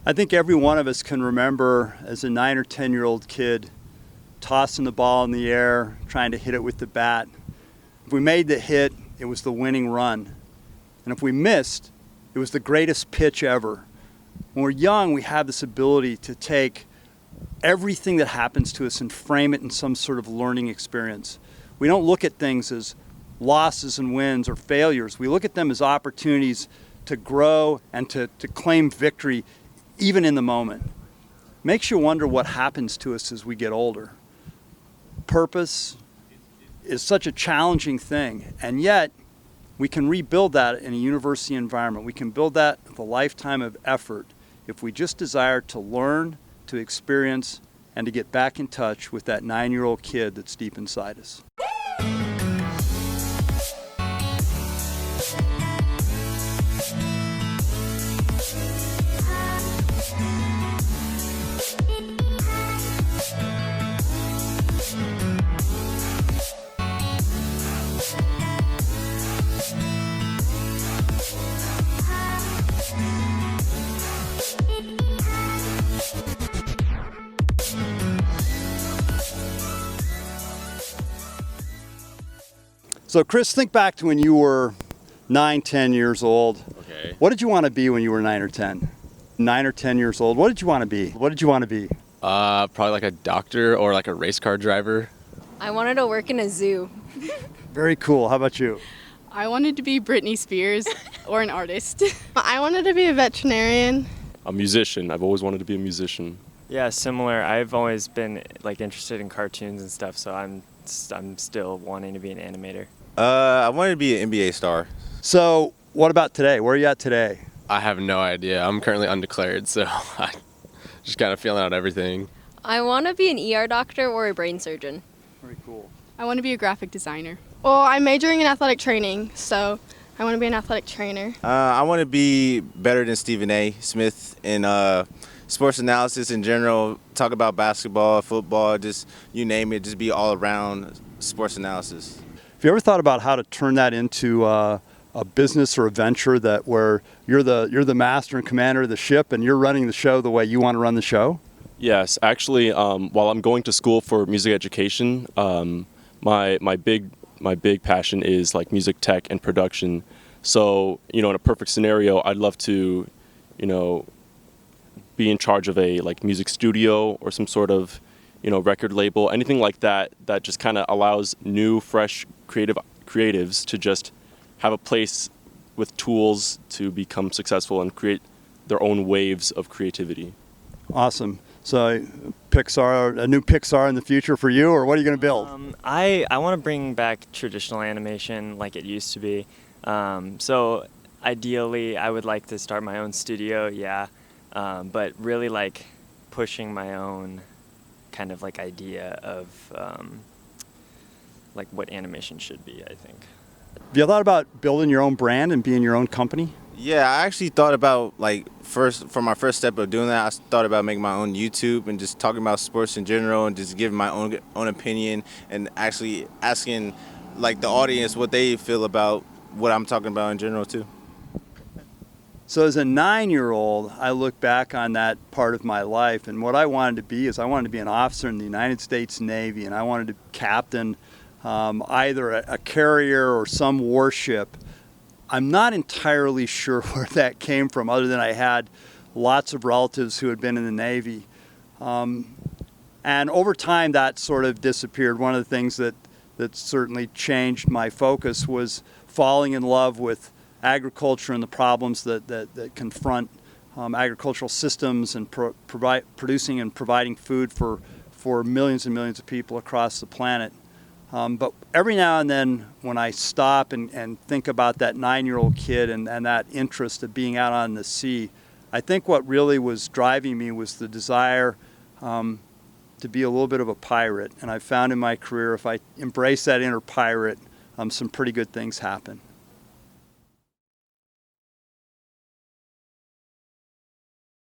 I think every one of us can remember as a 9 or 10-year-old kid tossing the ball in the air, trying to hit it with the bat. If we made the hit, it was the winning run. And if we missed, it was the greatest pitch ever. When we're young, we have this ability to take everything that happens to us and frame it in some sort of learning experience. We don't look at things as losses and wins or failures. We look at them as opportunities to grow and to claim victory even in the moment. Makes you wonder what happens to us as we get older. Purpose is such a challenging thing, and yet we can rebuild that in a university environment. We can build that with a lifetime of effort if we just desire to learn, to experience, and to get back in touch with that 9-year-old kid that's deep inside us. So Chris, think back to when you were 9, 10 years old. Okay. What did you want to be when you were 9 or 10? 9 or 10 years old, what did you want to be? What did you want to be? Probably like a doctor or like a race car driver. I wanted to work in a zoo. Very cool. How about you? I wanted to be Britney Spears or an artist. I wanted to be a veterinarian. A musician. I've always wanted to be a musician. Yeah, similar. I've always been like interested in cartoons and stuff, so I'm still wanting to be an animator. I wanted to be an NBA star. So what about today? Where are you at today? I have no idea. I'm currently undeclared, so I'm just kind of feeling out everything. I want to be an ER doctor or a brain surgeon. Very cool. I want to be a graphic designer. Well, I'm majoring in athletic training, so I want to be an athletic trainer. I want to be better than Stephen A. Smith in sports analysis in general. Talk about basketball, football, just you name it, just be all around sports analysis. Have you ever thought about how to turn that into a business or a venture that where you're the master and commander of the ship and you're running the show the way you want to run the show? Yes, actually, while I'm going to school for music education, my big passion is like music tech and production. So, in a perfect scenario, I'd love to, be in charge of a like music studio or some sort of, record label, anything like that just kind of allows new, fresh, creatives to just have a place with tools to become successful and create their own waves of creativity. Awesome. So a new Pixar in the future for you, or what are you going to build? I want to bring back traditional animation like it used to be. So ideally, I would like to start my own studio, but really like pushing my own kind of like idea of like what animation should be, I think. Have you thought about building your own brand and being your own company? Yeah, I actually thought about for my first step of doing that, I thought about making my own YouTube and just talking about sports in general and just giving my own opinion and actually asking the audience what they feel about what I'm talking about in general too. So as a 9-year-old, I look back on that part of my life, and what I wanted to be is I wanted to be an officer in the United States Navy, and I wanted to captain either a carrier or some warship. I'm not entirely sure where that came from, other than I had lots of relatives who had been in the Navy. And over time, that sort of disappeared. One of the things that certainly changed my focus was falling in love with agriculture and the problems that confront agricultural systems and producing and providing food for millions and millions of people across the planet. But every now and then when I stop and think about that 9-year-old kid and that interest of being out on the sea, I think what really was driving me was the desire to be a little bit of a pirate. And I found in my career, if I embrace that inner pirate, some pretty good things happen.